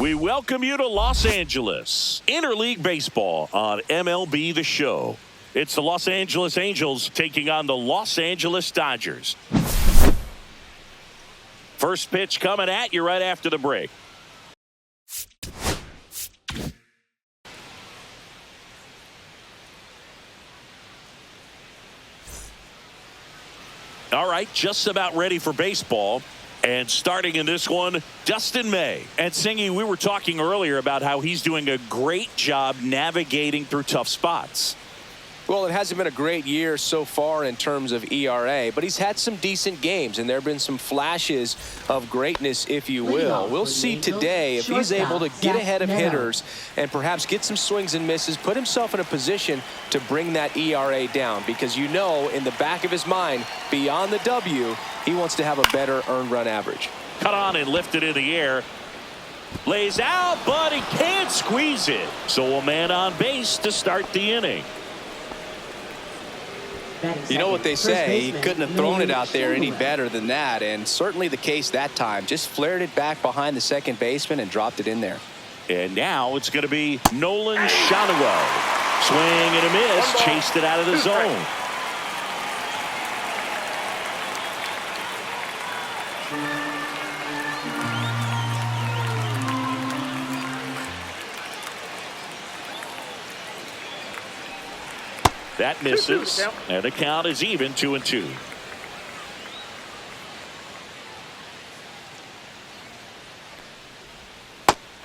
We welcome you to Los Angeles. Interleague Baseball on MLB The Show. It's the Los Angeles Angels taking on the Los Angeles Dodgers. First pitch coming at you right after the break. All right, just about ready for baseball. And starting in this one, Dustin May. And Singy, we were talking earlier about how he's doing a great job navigating through tough spots. Well, it hasn't been a great year so far in terms of ERA, but he's had some decent games, and there have been some flashes of greatness, if you will. We'll see today if he's able to get ahead of hitters and perhaps get some swings and misses, put himself in a position to bring that ERA down, because you know in the back of his mind, beyond the W, he wants to have a better earned run average. Cut on and lifted in the air. Lays out, but he can't squeeze it. So a man on base to start the inning. You know what they say, he couldn't have thrown it out there any better than that, and certainly the case that time. Just flared it back behind the second baseman and dropped it in there. And now it's going to be Nolan Shawano. Swing and a miss, chased it out of the zone. That misses, and the count is even 2-2.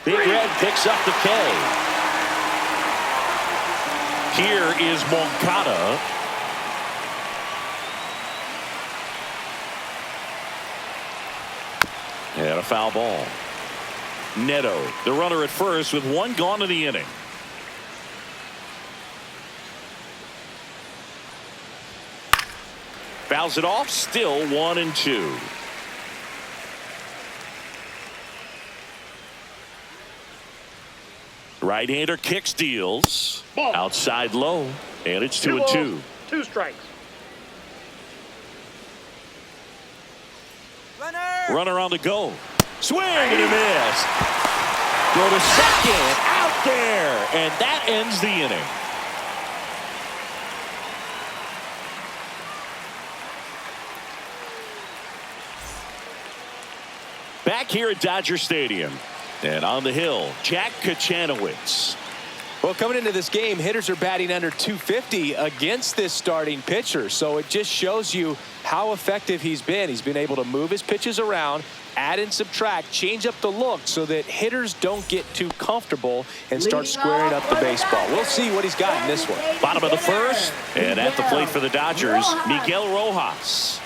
Big Red picks up the K. Here is Moncada. And a foul ball. Neto, the runner at first with one gone in the inning. Fouls it off, still 1-2. Right-hander kicks, deals. Ball. Outside low, and it's 2-2. 2 strikes. Runner on the go. Swing and a miss. Throw to second, out there, and that ends the inning. Back here at Dodger Stadium. And on the hill, Jack Kachanowicz. Well, coming into this game, hitters are batting under 250 against this starting pitcher. So it just shows you how effective he's been. He's been able to move his pitches around, add and subtract, change up the look so that hitters don't get too comfortable and start squaring up the baseball. We'll see what he's got in this one. Bottom of the first, and at the plate for the Dodgers, Miguel Rojas.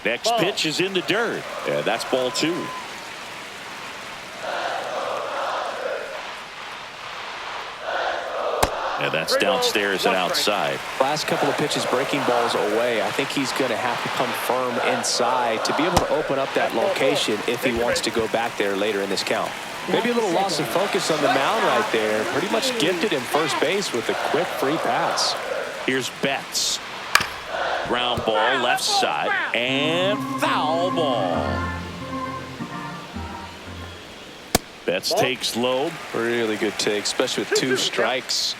Next pitch is in the dirt, and that's ball 2. And that's downstairs and outside. Last couple of pitches breaking balls away. I think he's going to have to come firm inside to be able to open up that location if he wants to go back there later in this count. Maybe a little loss of focus on the mound right there. Pretty much gifted him first base with a quick free pass. Here's Betts. Ground ball left side and foul ball. Betts takes low. Really good take, especially with 2 strikes.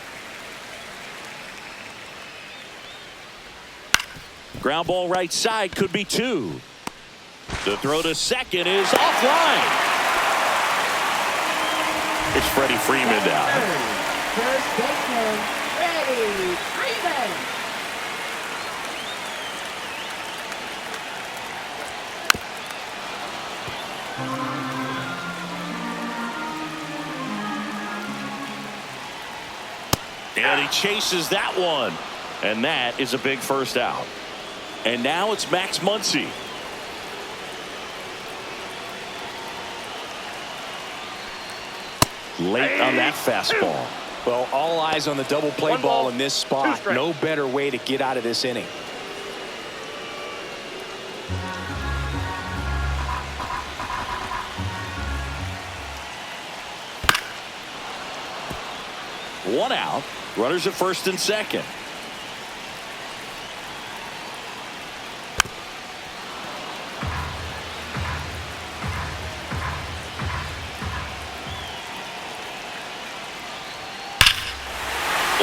Ground ball right side, could be 2. The throw to second is offline. It's Freddie Freeman now. First baseman, Freddie Freeman. And he chases that one. And that is a big first out. And now it's Max Muncy. Late on that fastball. Well, all eyes on the double play ball in this spot. No better way to get out of this inning. One out. Runners at first and second.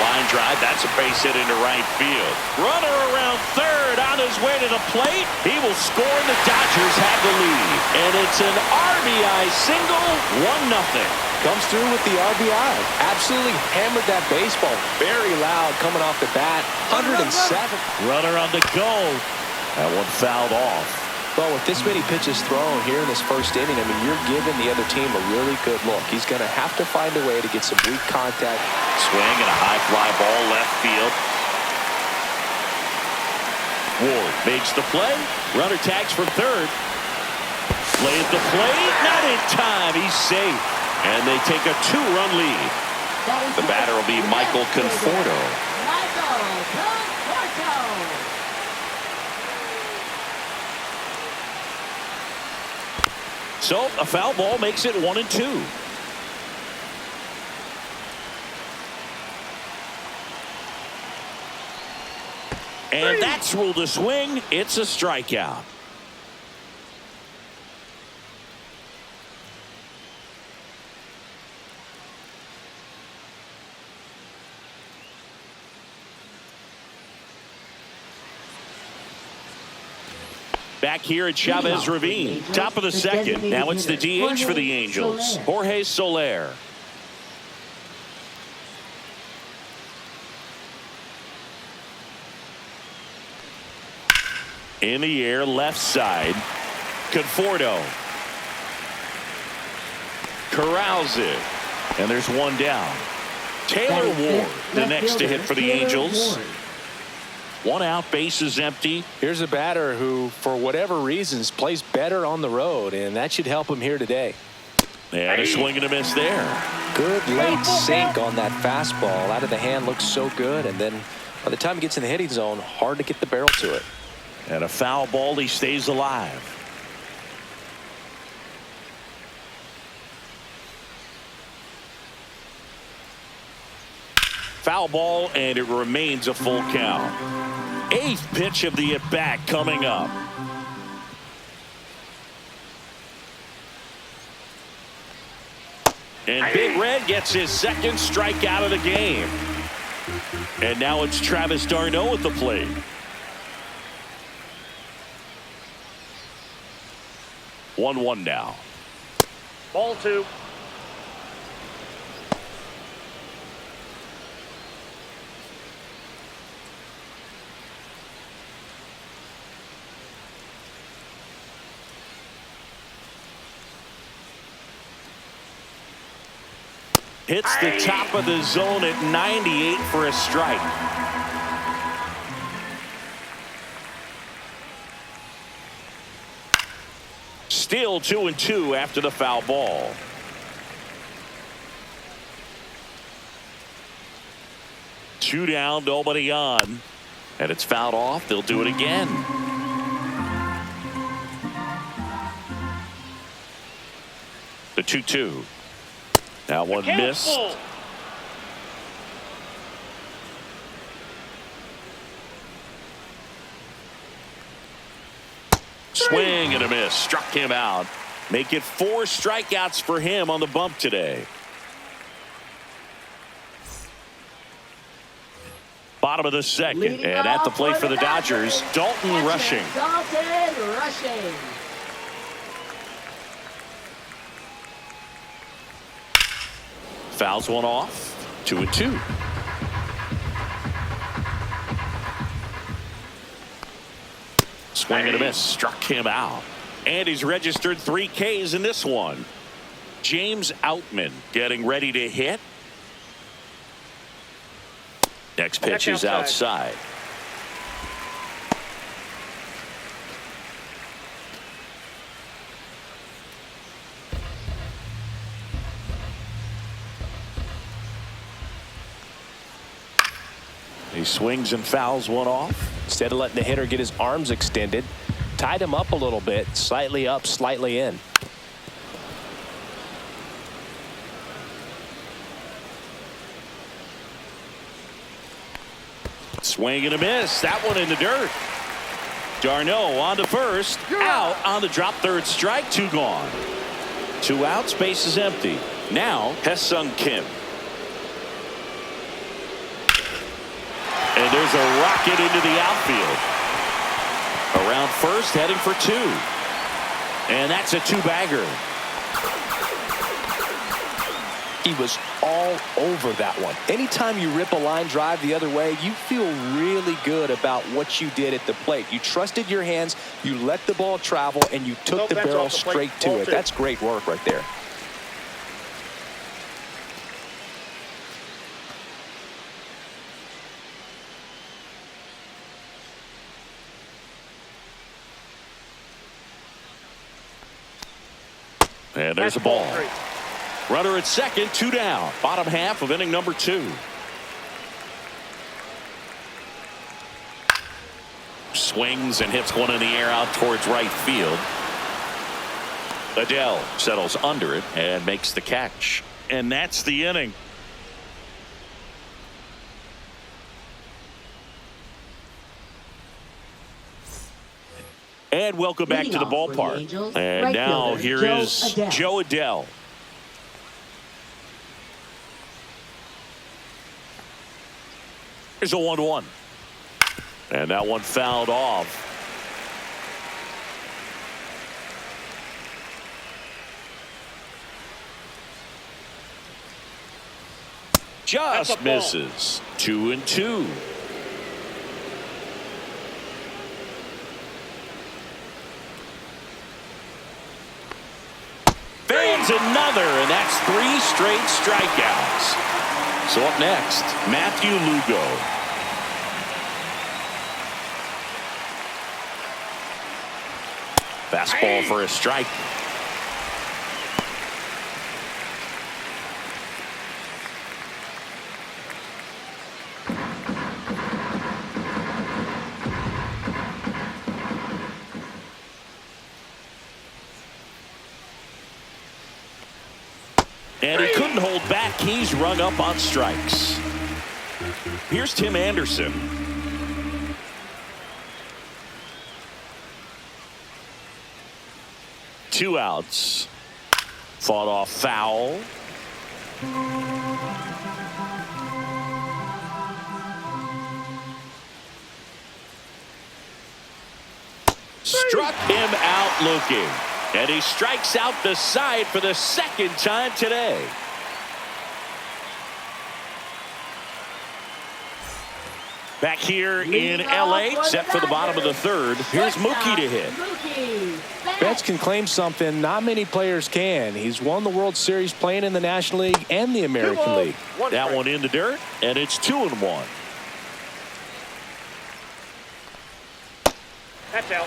Line drive, that's a base hit into right field. Runner around third on his way to the plate. He will score, and the Dodgers have the lead. And it's an RBI single, 1-0. Comes through with the RBI. Absolutely hammered that baseball. Very loud coming off the bat. 107. Runner on the go. That one fouled off. Well, with this many pitches thrown here in this first inning, I mean, you're giving the other team a really good look. He's going to have to find a way to get some weak contact. Swing and a high fly ball left field. Ward makes the play. Runner tags for third. Play at the plate. Not in time. He's safe. And they take a 2-run lead. The batter will be Michael Conforto. So a foul ball makes it 1-2. And that's ruled a swing. It's a strikeout. Back here at Chavez Ravine, top of the second. Now it's the DH for the Angels, Jorge Soler. In the air, left side. Conforto corrals it, and there's one down. Taylor Ward, the next to hit for the Angels. 1 out, bases empty. Here's a batter who, for whatever reasons, plays better on the road, and that should help him here today. And a swing and a miss there. Good late sink on that fastball. Out of the hand, looks so good, and then by the time he gets in the hitting zone, hard to get the barrel to it. And a foul ball, he stays alive. Foul ball, and it remains a full count. 8th pitch of the at-bat coming up. And Big Red gets his 2nd strikeout of the game. And now it's Travis d'Arnaud at the plate. One now. Ball 2. Hits the top of the zone at 98 for a strike. Still 2-2 after the foul ball. Two down, nobody on. And it's fouled off. They'll do it again. The 2-2. Now one missed. Swing and a miss. Struck him out. Make it 4 strikeouts for him on the bump today. Bottom of the second. And at the plate for the Dodgers, Dalton Rushing. Fouls one off. 2-2. Swing and a miss. Struck him out. And he's registered 3 Ks in this one. James Outman getting ready to hit. Next pitch is outside. He swings and fouls one off. Instead of letting the hitter get his arms extended, tied him up a little bit, slightly up, slightly in. Swing and a miss. That one in the dirt. d'Arnaud on to first. Out on the drop, 3rd strike. 2 gone. 2 outs, base is empty. Now Hae-Sung Kim. And there's a rocket into the outfield. Around first, heading for two. And that's a two-bagger. He was all over that one. Anytime you rip a line drive the other way, you feel really good about what you did at the plate. You trusted your hands, you let the ball travel, and you took the barrel straight to it. That's great work right there. And there's a ball. Runner at second, two down. Bottom half of inning number 2. Swings and hits one in the air out towards right field. Adele settles under it and makes the catch. And that's the inning. And welcome back to the ballpark. And now here is Joe Adele. Here's a 1-1. And that one fouled off. Just misses. 2-2. Fans another, and that's 3 straight strikeouts. So up next, Matthew Lugo. Fastball for a strike. And he couldn't hold back. He's rung up on strikes. Here's Tim Anderson. Two outs. Fought off foul. Struck him out looking. And he strikes out the side for the second time today. Back here in L.A., set for the bottom of the third. Here's Mookie to hit. Betts can claim something not many players can. He's won the World Series playing in the National League and the American League. That one in the dirt, and it's 2-1. That's out.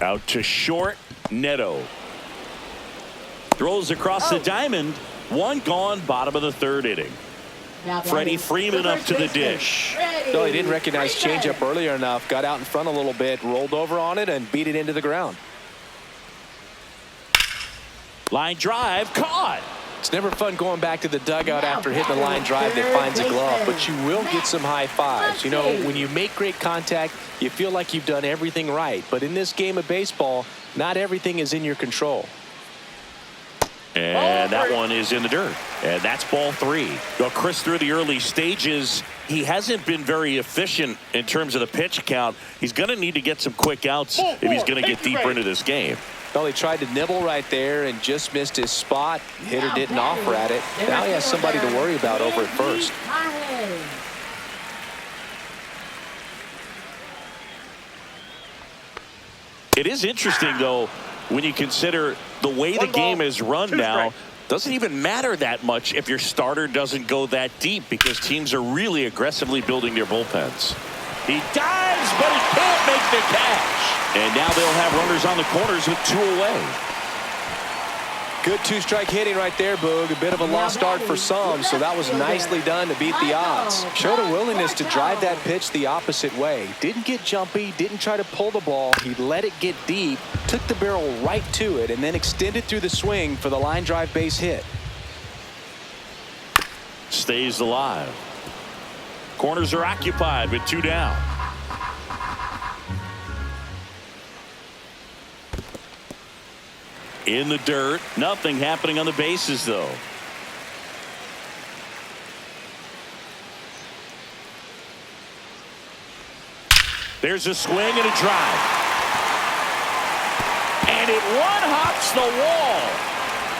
Out to short, Neto. Throws across the diamond. One gone, bottom of the third inning. Freddie Freeman up to the dish. No, he didn't recognize changeup earlier enough. Got out in front a little bit, rolled over on it, and beat it into the ground. Line drive, caught. It's never fun going back to the dugout after hitting a line drive that finds a glove, but you will get some high fives. You know, when you make great contact, you feel like you've done everything right. But in this game of baseball, not everything is in your control. And that one is in the dirt. And that's ball 3. Well, Chris, through the early stages, he hasn't been very efficient in terms of the pitch count. He's going to need to get some quick outs if he's going to get deeper into this game. Well, he tried to nibble right there and just missed his spot. Hitter didn't offer at it. Now he has somebody to worry about over at first. It is interesting, though, when you consider the way the game is run now. Doesn't even matter that much if your starter doesn't go that deep, because teams are really aggressively building their bullpens. He dives, but he can't make the catch. And now they'll have runners on the corners with 2 away. Good 2-strike hitting right there, Boog. A bit of a lost start for some, so that was nicely done to beat the odds. Showed a willingness to drive that pitch the opposite way. Didn't get jumpy, didn't try to pull the ball. He let it get deep, took the barrel right to it, and then extended through the swing for the line drive base hit. Stays alive. Corners are occupied with 2 down. In the dirt. Nothing happening on the bases, though. There's a swing and a drive. And it one-hops the wall.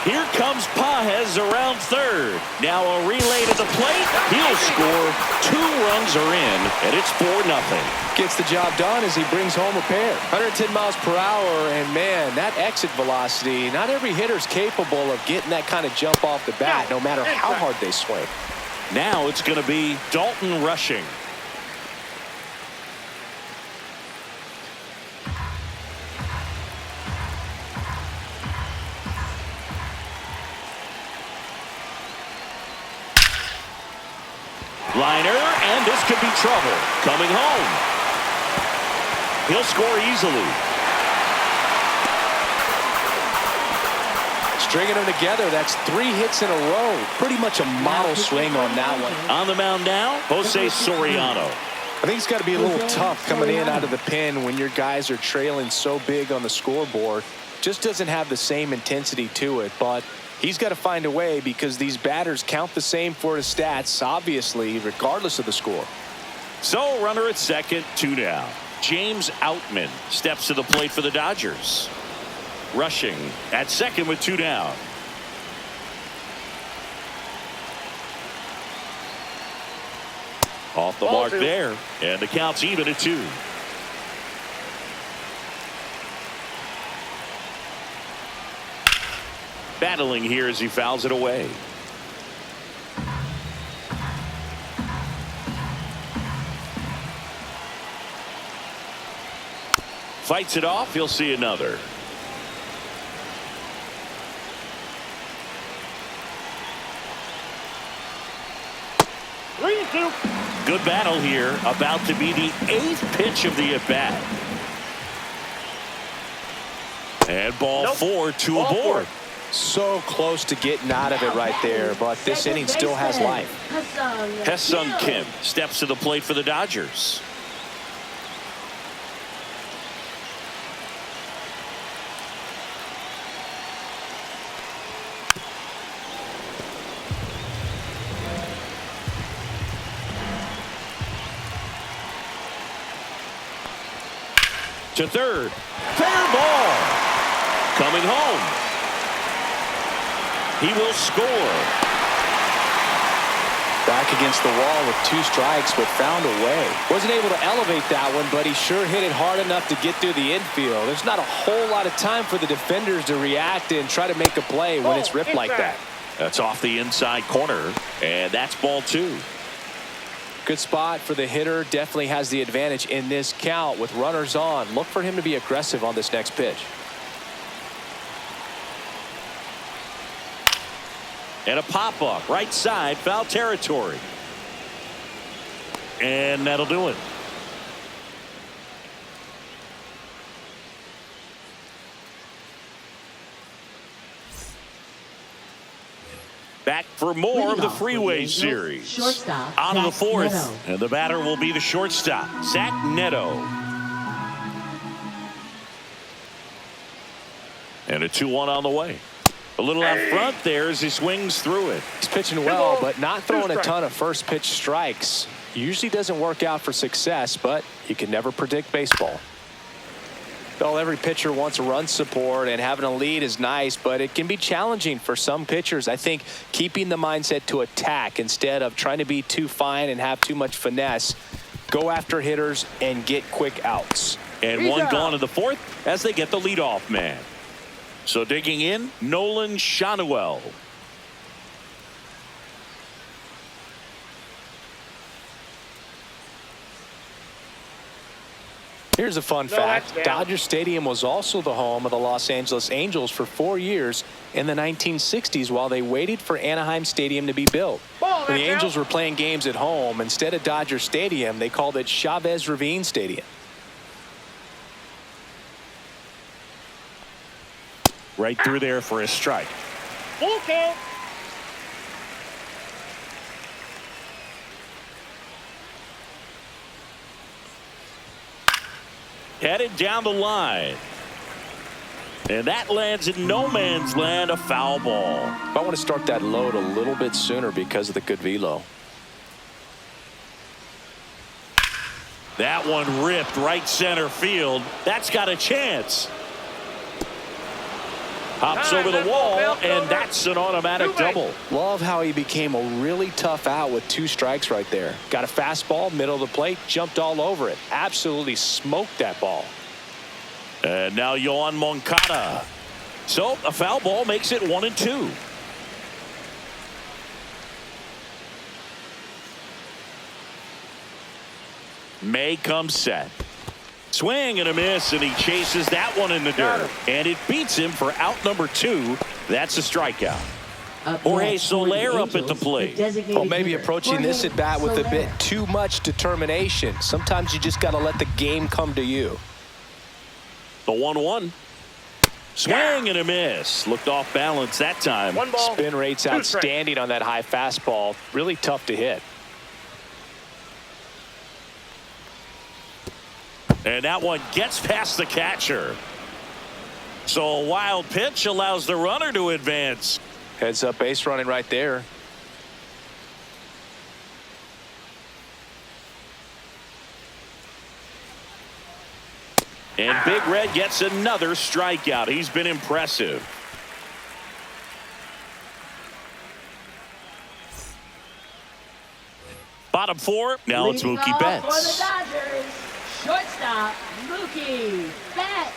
Here comes Pages around third. Now a relay to the plate. He'll score. 2 runs are in, and it's 4-0. Gets the job done as he brings home a pair. 110 miles per hour, and man, that exit velocity, not every hitter's capable of getting that kind of jump off the bat, no matter how hard they swing. Now it's going to be Dalton rushing. Liner, and this could be trouble. Coming home. He'll score easily. Stringing them together, that's 3 hits in a row. Pretty much a model swing on that one. On the mound now, Jose Soriano. I think it's got to be a little tough coming in out of the pen when your guys are trailing so big on the scoreboard. Just doesn't have the same intensity to it, but he's got to find a way because these batters count the same for his stats, obviously, regardless of the score. So, runner at second, 2 down. James Outman steps to the plate for the Dodgers. Rushing at second with 2 down. Off the mark there, and the count's even at 2. Battling here as he fouls it away. Fights it off. He'll see another. Good battle here. About to be the 8th pitch of the at-bat. And ball 4, 2 aboard. So close to getting out of it right there, but this inning still has life. Ha-Seong Kim steps to the plate for the Dodgers. To third. Fair ball. Coming home. He will score. Back against the wall with 2 strikes, but found a way. Wasn't able to elevate that one, but he sure hit it hard enough to get through the infield. There's not a whole lot of time for the defenders to react and try to make a play when it's ripped like that. That's off the inside corner, and that's ball 2. Good spot for the hitter. Definitely has the advantage in this count with runners on. Look for him to be aggressive on this next pitch. And a pop-up right side, foul territory. And that'll do it. Back for more of the Freeway Series. On to the 4th, and the batter will be the shortstop, Zach Neto. And a 2-1 on the way. A little out front there as he swings through it. He's pitching well, but not throwing a ton of first pitch strikes. Usually doesn't work out for success, but you can never predict baseball. Well, every pitcher wants a run support, and having a lead is nice, but it can be challenging for some pitchers. I think keeping the mindset to attack instead of trying to be too fine and have too much finesse. Go after hitters and get quick outs. And one gone in the 4th as they get the leadoff man. So digging in, Nolan Shanuel. Here's a fun fact. Dodger Stadium was also the home of the Los Angeles Angels for 4 years in the 1960s while they waited for Anaheim Stadium to be built. When the Angels were playing games at home, instead of Dodger Stadium, they called it Chavez Ravine Stadium. Right through there for a strike. Okay. Headed down the line. And that lands in no man's land, a foul ball. I want to start that load a little bit sooner because of the good velo. That one ripped right center field. That's got a chance. Hops over the wall, and that's an automatic double. Love how he became a really tough out with 2 strikes right there. Got a fastball, middle of the plate, jumped all over it. Absolutely smoked that ball. And now Yohan Moncada. So a foul ball makes it 1-2. May comes set. Swing and a miss, and he chases that one in the dirt. And it beats him for out number 2. That's a strikeout. Jorge Soler up at the plate. Well, maybe approaching this at bat with a bit too much determination. Sometimes you just got to let the game come to you. The 1-1. Swing and a miss. Looked off balance that time. Spin rate's outstanding on that high fastball. Really tough to hit. And that one gets past the catcher. So a wild pitch allows the runner to advance. Heads up base running right there. And Big Red gets another strikeout. He's been impressive. Bottom 4. Now it's Mookie Betts. For the Dodgers, shortstop Mookie Betts.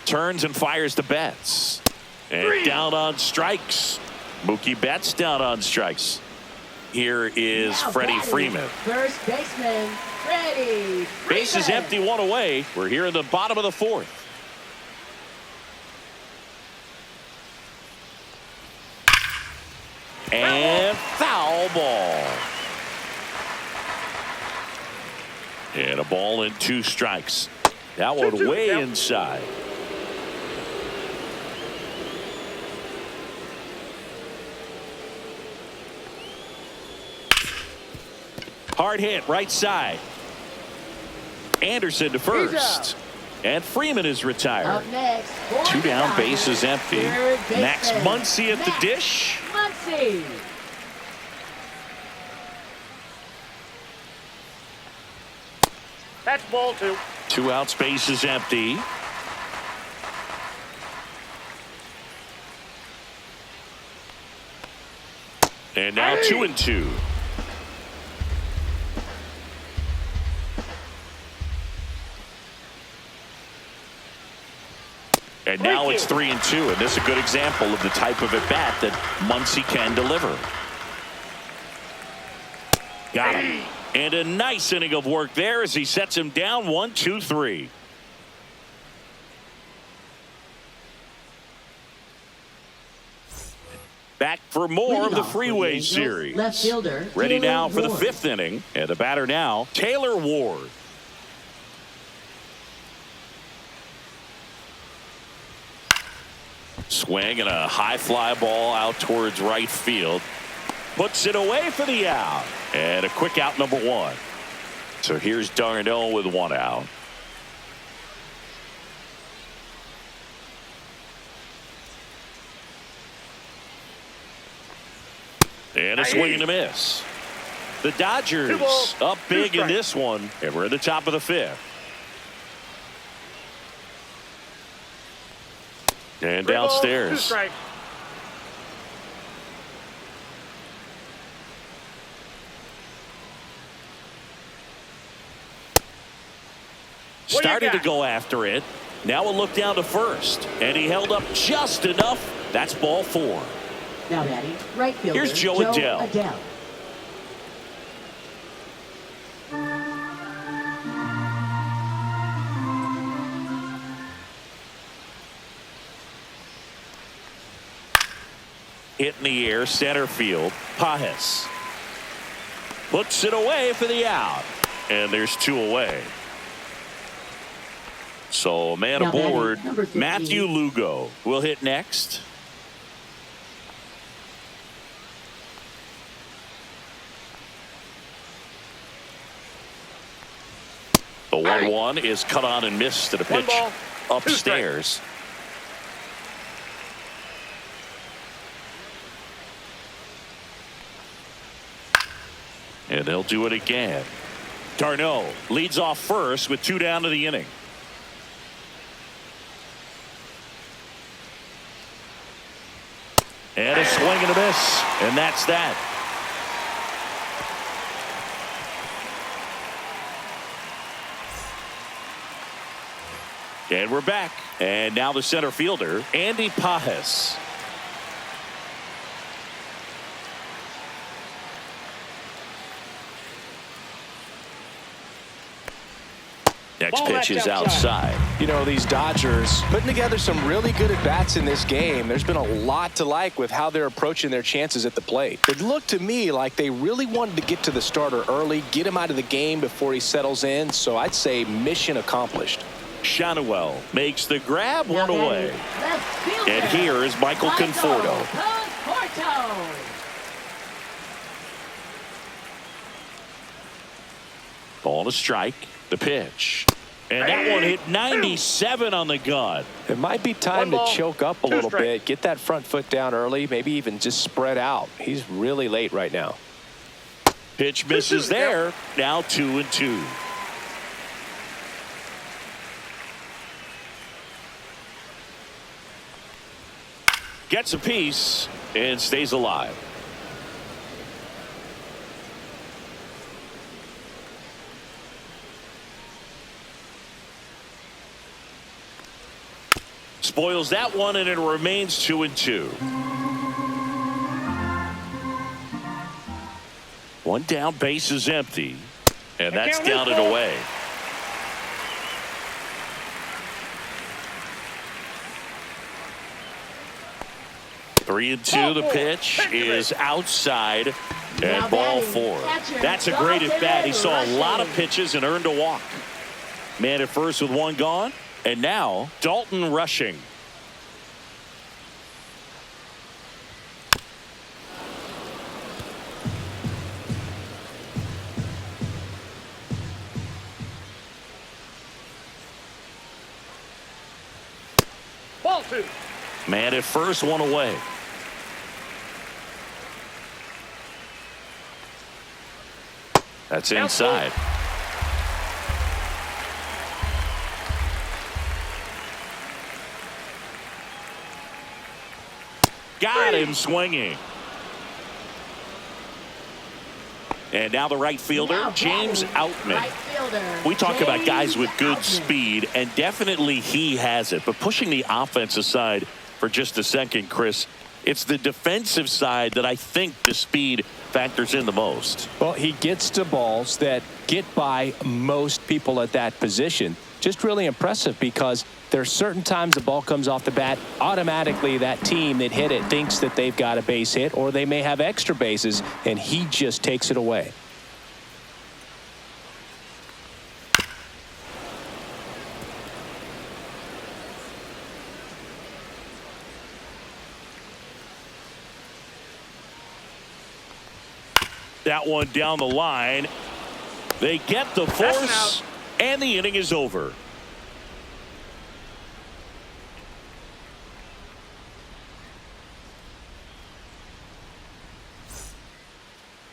Turns and fires the Betts. And down on strikes. Mookie Betts down on strikes. Here is Now Freddie batting, Freeman. First baseman Freddie Freeman. Base is empty, 1 away. We're here in the bottom of the 4th. And foul ball. And a ball and 2 strikes. That one way inside. Hard hit right side. Anderson to first. And Freeman is retired. Up next, 2 down, base is empty. Max Muncy at the dish. Muncy. That's ball 2. 2 outs, base is empty. And now 2-2. And now it's 3-2, and this is a good example of the type of at-bat that Muncy can deliver. Got him. And a nice inning of work there as he sets him down 1-2-3. Back for more of the Freeway Series. Left fielder, Ready Taylor now for the Ward. 5th inning. And the batter now, Taylor Ward. Swing and a high fly ball out towards right field. Puts it away for the out. And a quick out, number 1. So here's Darno with 1 out. And a swing and a miss. The Dodgers up big in this one. And we're at the top of the 5th. And downstairs. Started to go after it. Now we'll look down to first. And he held up just enough. That's ball 4. Now batting, right fielder, Here's Joe Adele. Hit in the air, center field. Pajes puts it away for the out. And there's 2 away. So a man Now aboard. batting, number 15. Matthew Lugo will hit next. The 1-1 is cut on and missed to the pitch upstairs. And they'll do it again. Darno leads off first with 2 down to the inning. And a swing and a miss. And that's that. And we're back. And now the center fielder, Andy Pajes. Next pitch is outside. You know, these Dodgers putting together some really good at-bats in this game. There's been a lot to like with how they're approaching their chances at the plate. It looked to me like they really wanted to get to the starter early, get him out of the game before he settles in. So I'd say mission accomplished. Shanuel makes the grab, one away. And here is Michael Conforto. Ball to strike. The pitch. And that one hit 97 on the gun. It might be time to choke up a little bit, get that front foot down early, maybe even just spread out. He's really late right now. Pitch misses there. Now 2-2. Gets a piece and stays alive. Spoils that one, and it remains 2-2. One down, base is empty, and that's down and away. Three and two. The pitch is outside, and ball 4. That's a great at bat. He saw a lot of pitches and earned a walk. Man at first with 1 gone. And now Dalton rushing. Ball 2. Man at first, 1 away. That's inside. Got him swinging. And now the right fielder, James Outman. We talk about guys with good speed, and definitely he has it. But pushing the offense aside for just a second, Chris, it's the defensive side that I think the speed factors in the most. Well, he gets to balls that get by most people at that position. Just really impressive because there are certain times the ball comes off the bat, automatically that team that hit it thinks that they've got a base hit, or they may have extra bases, and he just takes it away. That one down the line. They get the force, and the inning is over.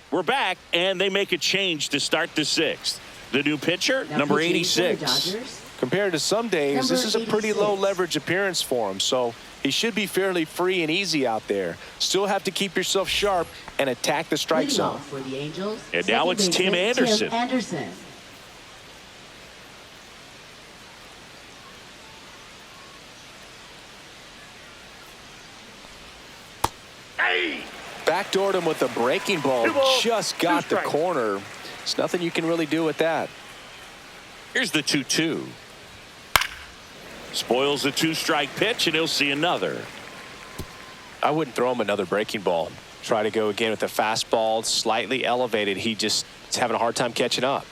We're back, and they make a change to start the 6th. The new pitcher, number 86. Compared to some days, this is a pretty low leverage appearance for him, so he should be fairly free and easy out there. Still have to keep yourself sharp and attack the strike zone. For the Angels, and now it's Tim Anderson. Backdoored him with a breaking ball. Just got the corner. There's nothing you can really do with that. Here's the 2-2. Spoils the 2-strike pitch, and he'll see another. I wouldn't throw him another breaking ball. Try to go again with a fastball, slightly elevated. He just is having a hard time catching up.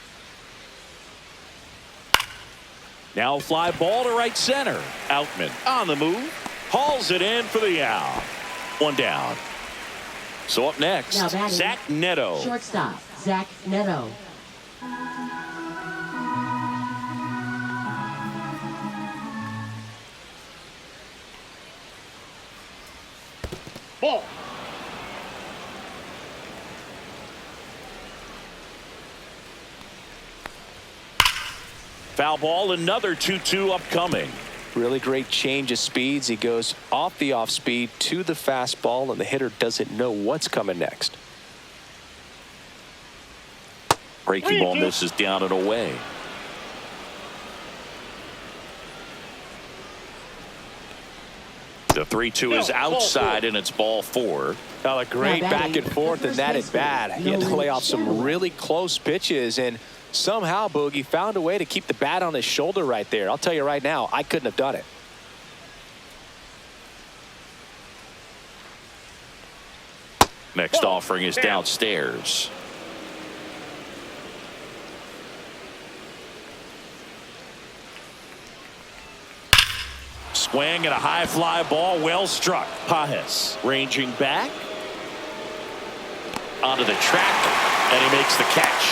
Now fly ball to right center. Outman on the move. Hauls it in for the out. 1 down. So up next, Zach Neto. Shortstop, Zach Neto. Ball. Foul ball, another 2-2 upcoming. Really great change of speeds. He goes off the off speed to the fastball, and the hitter doesn't know what's coming next. Breaking ball misses down and away. The 3-2 is outside, and it's ball 4. Now a great back and forth, and that at bat. He had to lay off some really close pitches, and somehow Boogie found a way to keep the bat on his shoulder right there. I'll tell you right now, I couldn't have done it. Next offering is downstairs. Swing and a high fly ball, well struck. Pajes ranging back onto the track, and he makes the catch.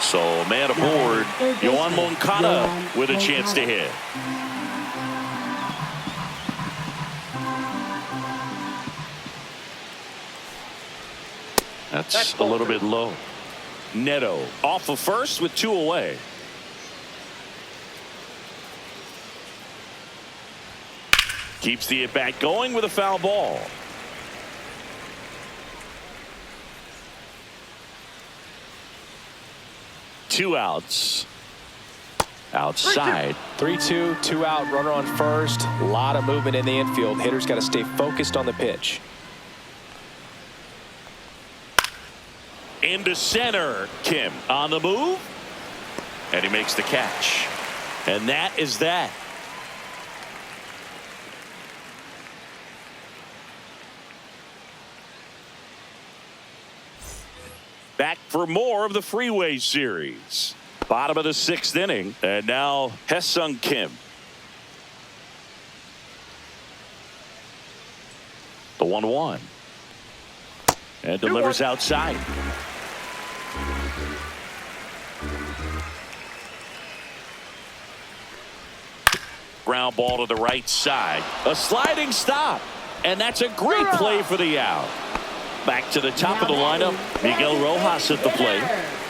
So man aboard, Yoan Moncada with a chance to hit. That's a little bit low. Neto off of first with 2 away. Keeps the at-bat going with a foul ball. Two outs. Outside. 3-2, 2 out, runner on first. A lot of movement in the infield. Hitter's got to stay focused on the pitch. Into center. Kim on the move. And he makes the catch. And that is that. Back for more of the Freeway Series. Bottom of the 6th inning. And now Ha-Seong Kim. The 1-1. And delivers outside. Ground ball to the right side. A sliding stop. And that's a great play for the out. Back to the top of the lineup. Miguel Rojas at the plate.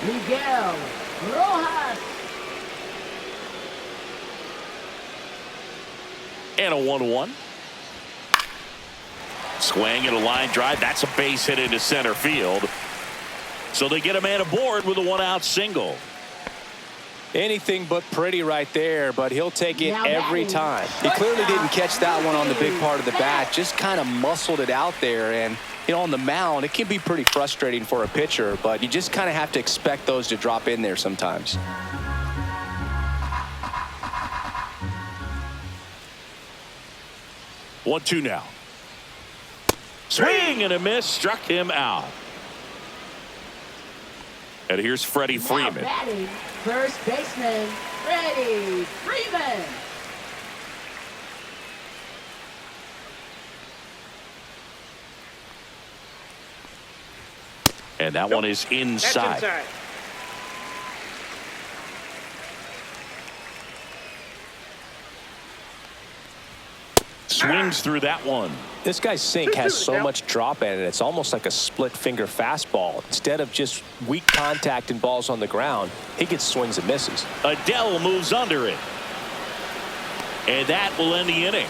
Miguel Rojas. And a 1-1. Swing and a line drive. That's a base hit into center field. So they get a man aboard with a 1-out single. Anything but pretty right there, but he'll take it every time. He clearly didn't catch that one on the big part of the bat. Just kind of muscled it out there. And, you know, on the mound, it can be pretty frustrating for a pitcher, but you just kind of have to expect those to drop in there sometimes. One, two now. Swing and a miss, struck him out. And here's Freddie Freeman. First baseman, Freddie Freeman. And that one is inside. Swings through that one. This guy's sink has so much drop in it. It's almost like a split finger fastball. Instead of just weak contact and balls on the ground, he gets swings and misses. Adele moves under it. And that will end the inning.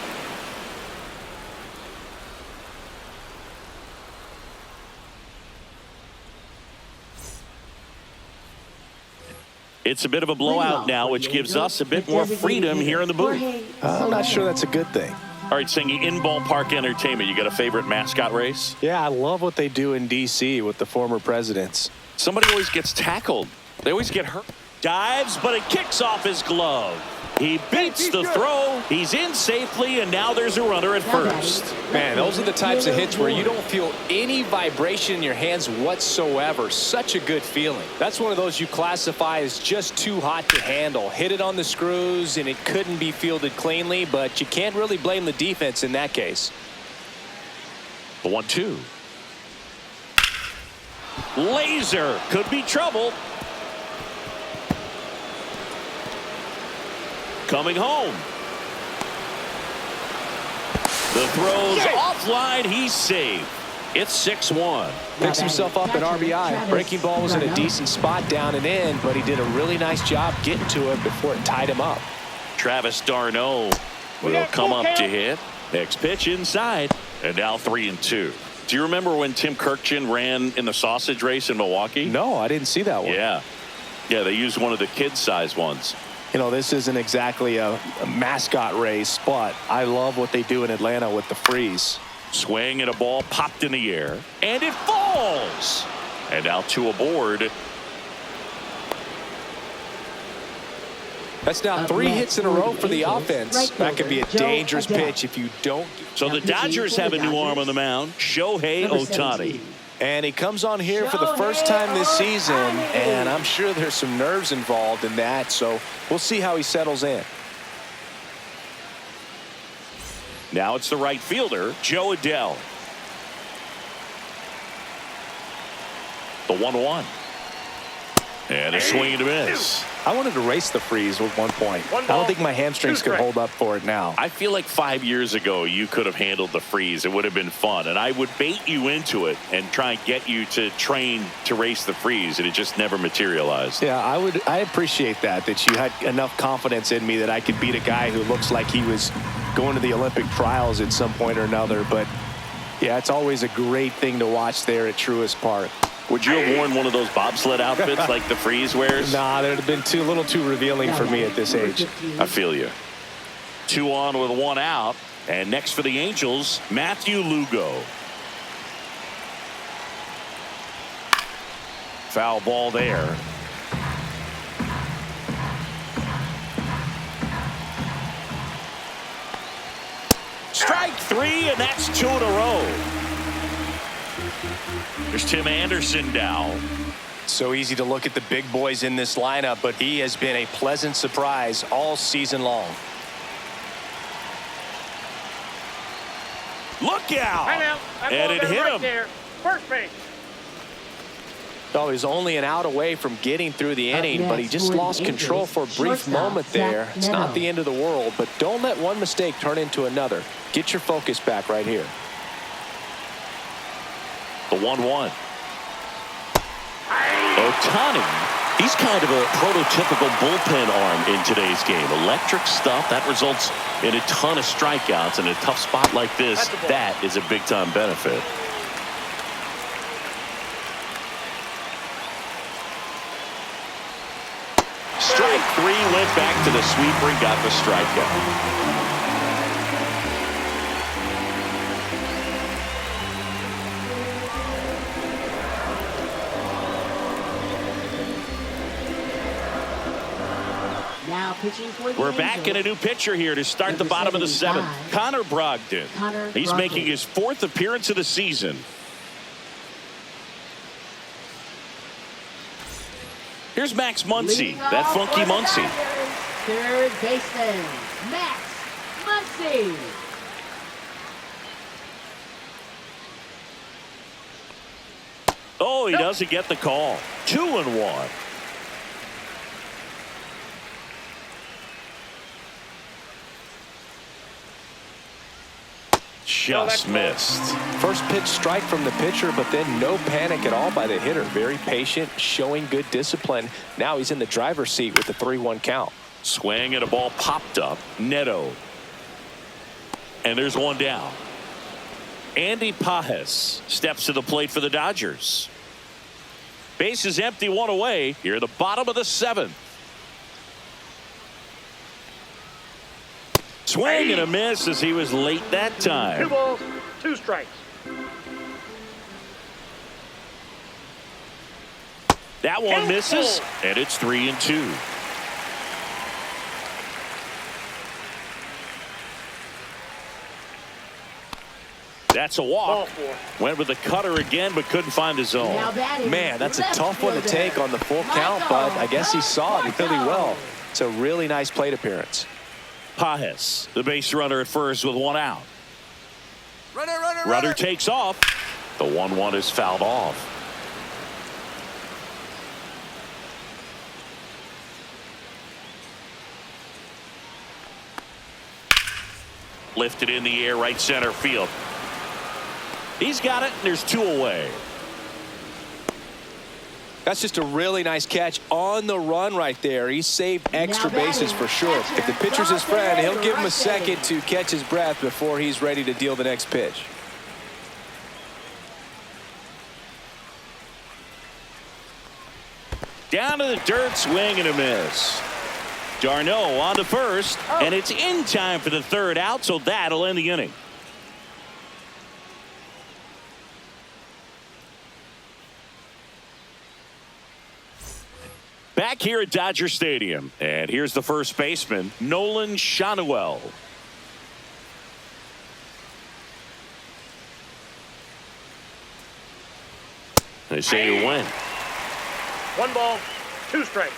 It's a bit of a blowout now, which gives us a bit more freedom here in the booth. I'm not sure that's a good thing. All right, Singy, in ballpark entertainment, you got a favorite mascot race? Yeah, I love what they do in D.C. with the former presidents. Somebody always gets tackled. They always get hurt. Dives, but it kicks off his glove. He beats the throw. He's in safely, and now there's a runner at first. Man, those are the types of hits where you don't feel any vibration in your hands whatsoever. Such a good feeling. That's one of those you classify as just too hot to handle. Hit it on the screws, and it couldn't be fielded cleanly, but you can't really blame the defense in that case. The 1-2. Laser could be trouble. Coming home. The throw's offline. He's safe. It's 6-1. Picks himself up an RBI. Breaking ball was in a decent spot down and in, but he did a really nice job getting to it before it tied him up. Travis d'Arnaud will come up to hit. Next pitch inside. And now 3-2. Do you remember when Tim Kirkjian ran in the sausage race in Milwaukee? No, I didn't see that one. Yeah, they used one of the kid-size ones. You know, this isn't exactly a mascot race, but I love what they do in Atlanta with the freeze. Swing and a ball popped in the air, and it falls. And now 2 aboard. That's now 3 hits in a row for the offense. That could be a dangerous pitch if you don't. So the Dodgers have a new arm on the mound, Shohei Ohtani. And he comes on here for the first time this season, and I'm sure there's some nerves involved in that, so we'll see how he settles in. Now it's the right fielder, Joe Adell. The 1-1. And a swing and a miss. I wanted to race the freeze at one point. I don't think my hamstrings could hold up for it now. I feel like 5 years ago you could have handled the freeze. It would have been fun, and I would bait you into it and try and get you to train to race the freeze, and it just never materialized. Yeah, I appreciate that you had enough confidence in me that I could beat a guy who looks like he was going to the Olympic trials at some point or another. But yeah, it's always a great thing to watch there at Truist Park. Would you have worn one of those bobsled outfits like the freeze wears? Nah, that would have been a little too revealing for me at this age. I feel you. 2 on with 1 out. And next for the Angels, Matthew Lugo. Foul ball there. Strike 3, and that's 2 in a row. There's Tim Anderson now. So easy to look at the big boys in this lineup, but he has been a pleasant surprise all season long. Look out! And it hit him. There. First base. Oh, he's only an out away from getting through the inning, but he just lost control for a brief moment there. It's not the end of the world, but don't let one mistake turn into another. Get your focus back right here. The 1-1. Ohtani, he's kind of a prototypical bullpen arm in today's game. Electric stuff that results in a ton of strikeouts. In a tough spot like this, that is a big-time benefit. Strike 3, went back to the sweeper and got the strikeout. Now pitching for the We're back in a new pitcher here to start the bottom of the 7th. Connor Brogdon. He's making his 4th appearance of the season. Here's Max Muncy, that funky Muncy. Third baseman, Max Muncy. Oh, he doesn't get the call. 2-1. Just missed. First pitch strike from the pitcher, but then no panic at all by the hitter. Very patient, showing good discipline. Now he's in the driver's seat with the 3-1 count. Swing and a ball popped up. Neto. And there's one down. Andy Pages steps to the plate for the Dodgers. Base is empty, 1 away. Here at the bottom of the 7th. Swing and a miss as he was late that time. 2 balls, 2 strikes. That one misses, and it's 3-2. That's a walk. Went with the cutter again, but couldn't find the zone. Man, that's a tough one to take on the full count, but I guess he saw it really well. It's a really nice plate appearance. Pages, the base runner at first with 1 out. Runner takes off. The 1-1 is fouled off. lifted in the air, right center field. He's got it, and there's 2 away. That's just a really nice catch on the run right there. He saved extra bases for sure. If the pitcher's his friend, he'll give him a second to catch his breath before he's ready to deal the next pitch. Down to the dirt, swing and a miss. Darno on to first, and it's in time for the 3rd out, so that'll end the inning. Back here at Dodger Stadium, and here's the first baseman, Nolan Schanuel. They say you win. 1 ball, 2 strikes.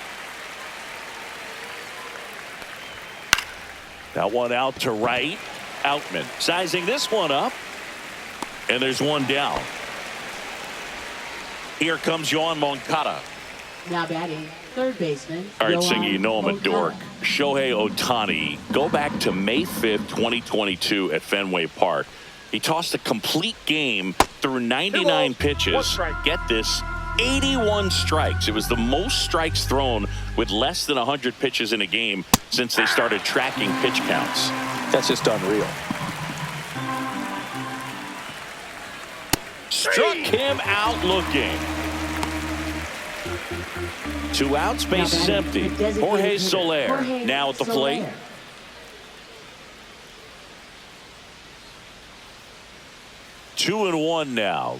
That one out to right. Outman sizing this one up, and there's 1 down. Here comes Yoan Moncada. Now batting, 3rd baseman. All right, Yoan Singy, you know I'm a dork. Moncada. Shohei Ohtani, go back to May 5th, 2022 at Fenway Park. He tossed a complete game through 99 pitches. Get this, 81 strikes. It was the most strikes thrown with less than 100 pitches in a game since they started tracking pitch counts. That's just unreal. Struck him out looking. 2 outs, base is empty. Jorge Soler now at the plate. Two and 1 now.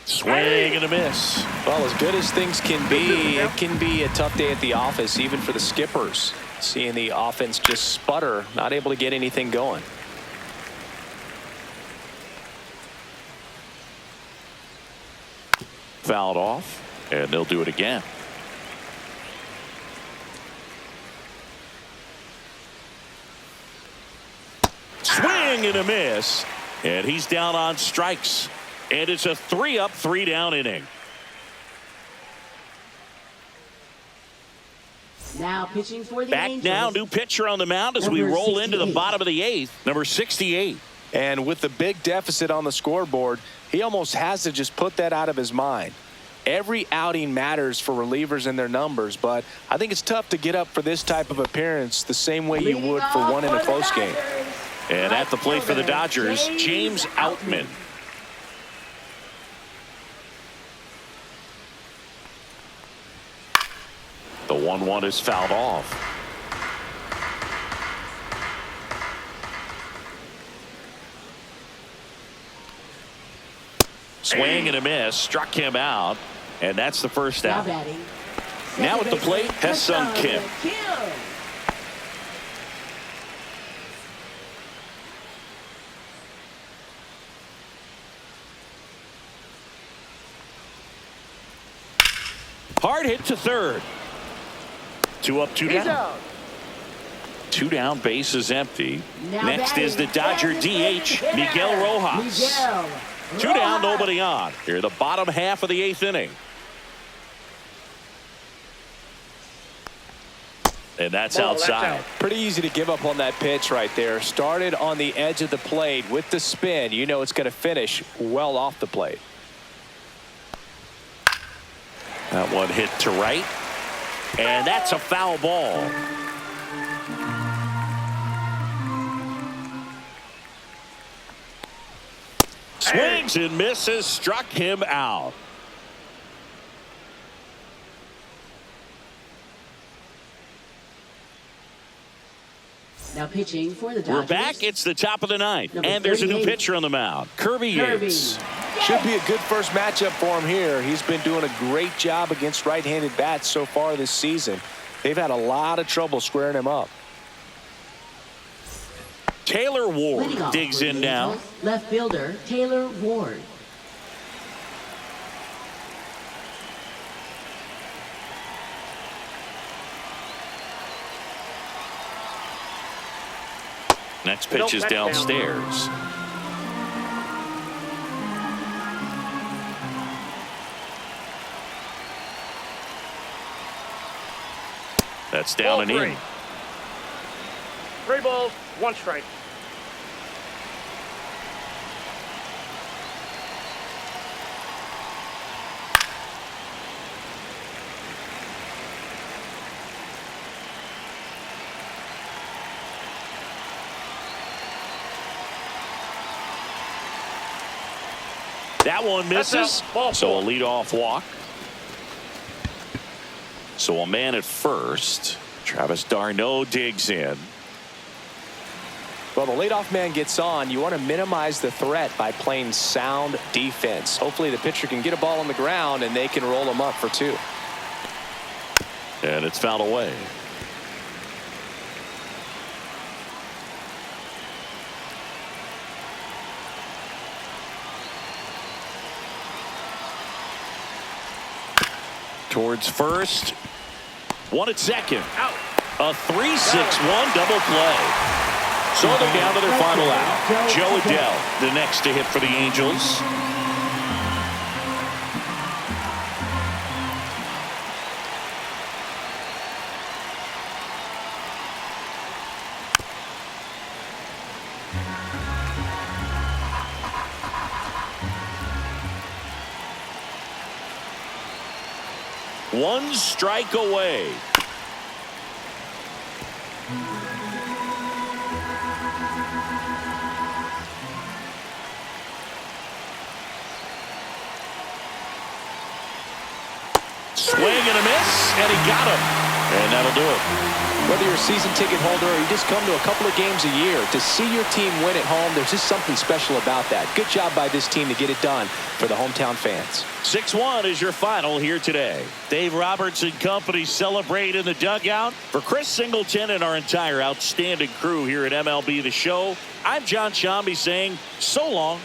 Swing and a miss. Well, as good as things can be, it can be a tough day at the office, even for the skippers. Seeing the offense just sputter, not able to get anything going. Fouled off, and they'll do it again. Swing and a miss, and he's down on strikes, and it's a 3-up, 3-down inning. Now pitching for the Back Angels. now, new pitcher on the mound as we Number roll into the 68. bottom of the 8th. Number 68. And with the big deficit on the scoreboard, he almost has to just put that out of his mind. Every outing matters for relievers and their numbers, but I think it's tough to get up for this type of appearance the same way you would for one in a close game. And at the plate for the Dodgers, James Outman. The 1-1 is fouled off. Swing and a miss, struck him out, and that's the first Now out. batting. Now at the plate, Ha-Seong Kim. Hard hit to third. 2 up, 2 He's down. out. 2 down, base is empty. Now Next batting. is the Dodger DH, Miguel Rojas. Miguel 2 down, Rojas. nobody on. Here, the bottom half of the 8th inning. And that's Ball, that's outside. out. Pretty easy to give up on that pitch right there. Started on the edge of the plate with the spin. You know it's going to finish well off the plate. That one hit to right. And that's a foul ball. Swings and misses, struck him out. Now pitching for the Dodgers. We're back. It's the top of the 9th. Number And there's a new 38. pitcher on the mound, Kirby Kirby. Yates. Should be a good first matchup for him here. He's been doing a great job against right-handed bats so far this season. They've had a lot of trouble squaring him up. Taylor Ward Leading off digs for in the now. Angels, left fielder Taylor Ward. Next pitch Nope, is that's down. downstairs. That's down Ball and 3. in. 3 balls, 1 strike. That one misses. Ball So a four. leadoff walk. So a man at first. Travis d'Arnaud digs in. Well, the leadoff man gets on. You want to minimize the threat by playing sound defense. Hopefully the pitcher can get a ball on the ground and they can roll him up for 2. And it's fouled away. Towards first. One at second. Out. A 3-6-1 double play. So they're down to their final out. Joe Adell, the next to hit for the Angels. One strike away. Swing and a miss, and he got him. And that'll do it. Whether you're a season ticket holder or you just come to a couple of games a year, to see your team win at home, there's just something special about that. Good job by this team to get it done for the hometown fans. 6-1 is your final here today. Dave Roberts and company celebrate in the dugout. For Chris Singleton and our entire outstanding crew here at MLB The Show, I'm John Shambi saying so long.